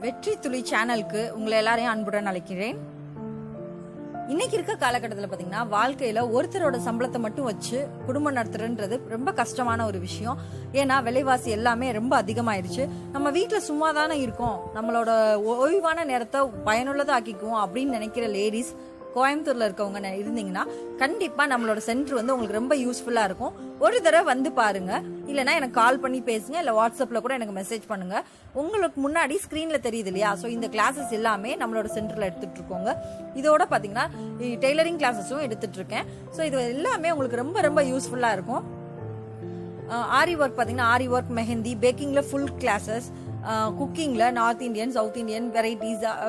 வெற்றி துளி சேனலுக்கு உங்களை எல்லாரையும் அன்புடன் அழைக்கிறேன். இன்னைக்கு இருக்க காலகட்டத்தில் பார்த்தீங்கன்னா வாழ்க்கையில ஒருத்தரோட சம்பளத்தை மட்டும் வச்சு குடும்பம் நடத்துறதுன்றது ரொம்ப கஷ்டமான ஒரு விஷயம். ஏன்னா விலைவாசி எல்லாமே ரொம்ப அதிகமாயிருச்சு. நம்ம வீட்டில் சும்மா தானே இருக்கோம், நம்மளோட ஓய்வான நேரத்தை பயனுள்ளதாக ஆக்கிக்குவோம் அப்படின்னு நினைக்கிற லேடிஸ் கோயம்புத்தூர்ல இருக்கவங்க இருந்தீங்கன்னா கண்டிப்பா நம்மளோட சென்டர் வந்து உங்களுக்கு ரொம்ப யூஸ்ஃபுல்லா இருக்கும். ஒரு தடவை வந்து பாருங்க, இல்லைன்னா எனக்கு கால் பண்ணி பேசுங்க, இல்ல வாட்ஸ்அப்ல கூட எனக்கு மெசேஜ் பண்ணுங்க. உங்களுக்கு முன்னாடி ஸ்கிரீன்ல தெரியுது இல்லையா, ஸோ இந்த கிளாஸஸ் எல்லாமே நம்மளோட சென்டர்ல எடுத்துட்டு இருக்கோங்க. இதோட பாத்தீங்கன்னா டெய்லரிங் கிளாஸஸும் எடுத்துட்டு இருக்கேன். ஸோ இது எல்லாமே உங்களுக்கு ரொம்ப ரொம்ப யூஸ்ஃபுல்லா இருக்கும். ஆரி ஒர்க் பாத்தீங்கன்னா ஆரி ஒர்க், மெஹந்தி, பேக்கிங்ல ஃபுல் கிளாஸஸ், குக்கிங்ல north Indian, south Indian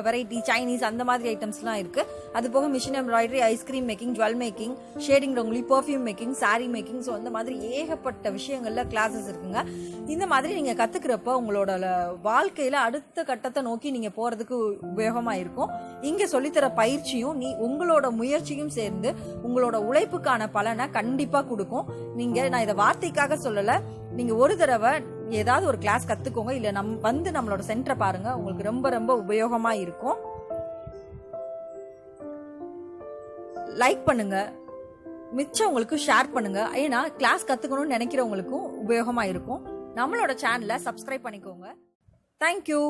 variety Chinese அந்த மாதிரி ஐட்டம்ஸ்லாம் இருக்கு. அது போக machine embroidery, ice cream making, jewel making, shading rangoli, perfume making, sari making, so அந்த மாதிரி ஏகப்பட்ட விஷயங்கள்ல கிளாஸஸ் இருக்குங்க. இந்த மாதிரி நீங்க கத்துக்கிறப்ப உங்களோட வாழ்க்கையில அடுத்த கட்டத்தை நோக்கி நீங்க போறதுக்கு உபயோகமா இருக்கும். இங்க சொல்லித்தர பயிற்சியும் உங்களோட முயற்சியும் சேர்ந்து உங்களோட உழைப்புக்கான பலனை கண்டிப்பா கொடுக்கும். நான் இதை வார்த்தைக்காக சொல்லல, நீங்க ஒரு தடவை ஏதாவது ஒரு கிளாஸ் கத்துக்கோங்க, இல்ல நம்மளோட சென்டரை பாருங்க, உங்களுக்கு ரொம்ப ரொம்ப உபயோகமா இருக்கும். லைக் பண்ணுங்க, மிச்சம் உங்களுக்கு ஷேர் பண்ணுங்க. ஏன்னா கிளாஸ் கத்துக்கணும்னு நினைக்கிறவங்களுக்கும் உபயோகமா இருக்கும். நம்மளோட சேனலை சப்ஸ்கிரைப் பண்ணிக்கோங்க. தேங்க்யூ.